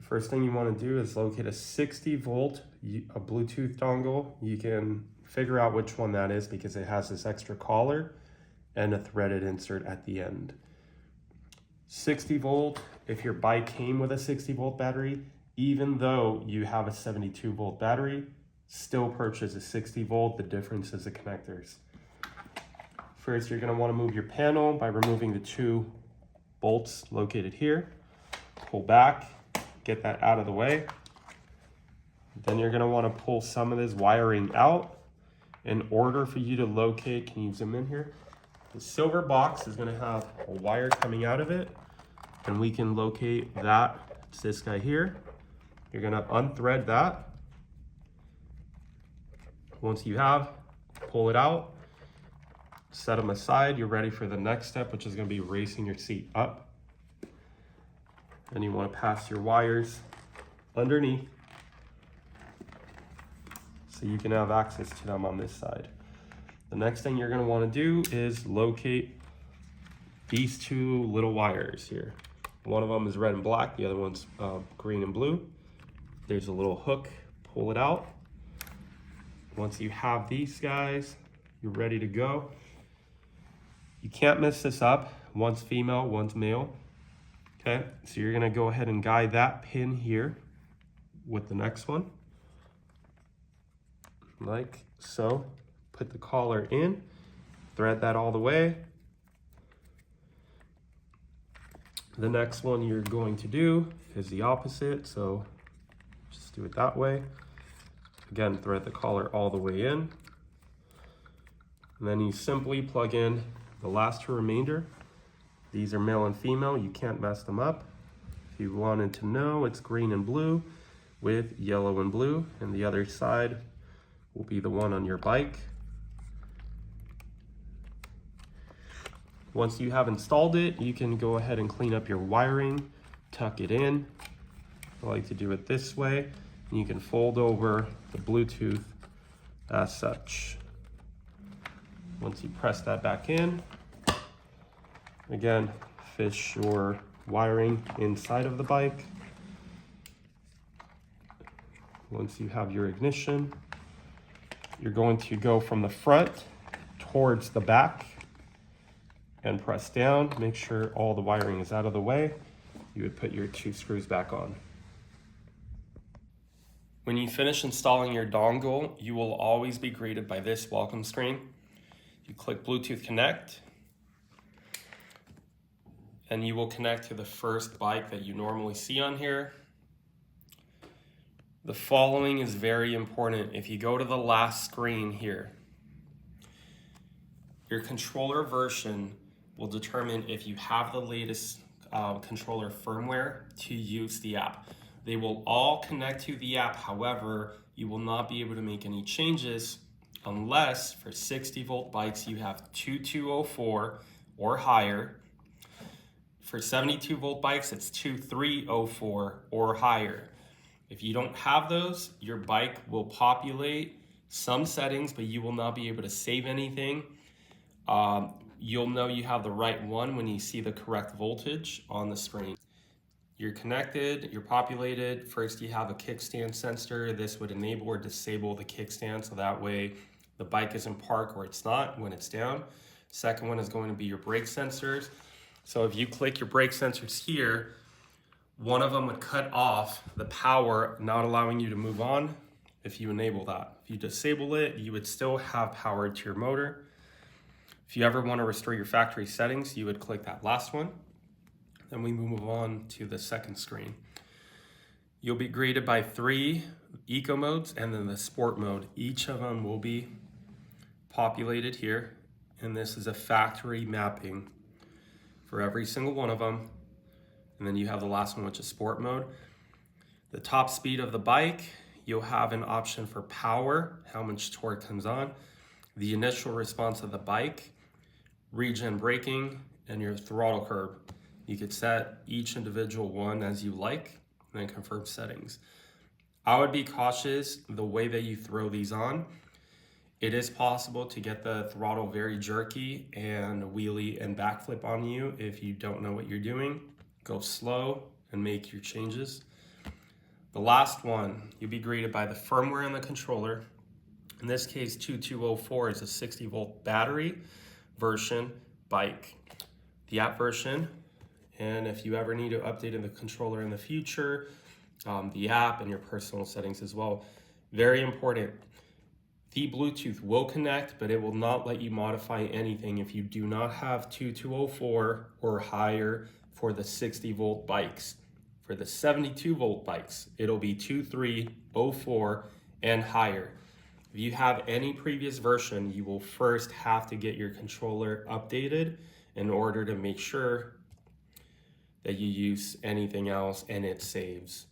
First thing you want to do is locate a 60 volt, a Bluetooth dongle. You can figure out which one that is because it has this extra collar and a threaded insert at the end. 60 volt, if your bike came with a 60 volt battery, even though you have a 72 volt battery, still purchase a 60 volt. The difference is the connectors. First, you're going to want to move your panel by removing the 2 bolts located here. Pull back, get that out of the way. Then you're going to want to pull some of this wiring out in order for you to locate. Can you zoom in here? The silver box is going to have a wire coming out of it, and we can locate that. It's this guy here. You're going to unthread that. Once you have, pull it out, set them aside. You're ready for the next step, which is going to be raising your seat up. And you want to pass your wires underneath so you can have access to them on this side. The next thing you're going to want to do is locate these 2 little wires here. One of them is red and black, the other one's green and blue. There's a little hook, pull it out. Once you have these guys, you're ready to go. You can't mess this up. One's female, one's male. Okay, so you're gonna go ahead and guide that pin here with the next one, like so. Put the collar in, thread that all the way. The next one you're going to do is the opposite, so just do it that way. Again, thread the collar all the way in. And then you simply plug in the last 2 remainder. These are male and female, you can't mess them up. If you wanted to know, it's green and blue with yellow and blue, and the other side will be the one on your bike. Once you have installed it, you can go ahead and clean up your wiring, tuck it in. I like to do it this way. And you can fold over the Bluetooth as such. Once you press that back in, again, fish your wiring inside of the bike. Once you have your ignition, you're going to go from the front towards the back and press down. Make sure all the wiring is out of the way. You would put your 2 screws back on. When you finish installing your dongle, you will always be greeted by this welcome screen. You click Bluetooth Connect, and you will connect to the first bike that you normally see on here. The following is very important. If you go to the last screen here, your controller version will determine if you have the latest controller firmware to use the app. They will all connect to the app. However, you will not be able to make any changes unless for 60 volt bikes you have 2204 or higher. For 72 volt bikes, it's 2304 or higher. If you don't have those, your bike will populate some settings, but you will not be able to save anything. You'll know you have the right one when you see the correct voltage on the screen. You're connected, you're populated. First, you have a kickstand sensor. This would enable or disable the kickstand, so that way the bike is in park or it's not when it's down. Second one is going to be your brake sensors. So if you click your brake sensors here, one of them would cut off the power, not allowing you to move on if you enable that. If you disable it, you would still have power to your motor. If you ever want to restore your factory settings, you would click that last one. Then we move on to the second screen. You'll be greeted by 3 eco modes and then the sport mode. Each of them will be populated here, and this is a factory mapping for every single one of them. And then you have the last one, which is sport mode. The top speed of the bike, you'll have an option for power, how much torque comes on, the initial response of the bike, regen braking, and your throttle curve. You could set each individual one as you like, and then confirm settings. I would be cautious the way that you throw these on. It is possible to get the throttle very jerky and wheelie and backflip on you if you don't know what you're doing. Go slow and make your changes. The last one, you'll be greeted by the firmware on the controller. In this case, 2204 is a 60-volt battery version bike. The app version, and if you ever need to update the controller in the future, the app and your personal settings as well. Very important. The Bluetooth will connect, but it will not let you modify anything if you do not have 2204 or higher for the 60-volt bikes. For the 72-volt bikes, it'll be 2304 and higher. If you have any previous version, you will first have to get your controller updated in order to make sure that you use anything else and it saves.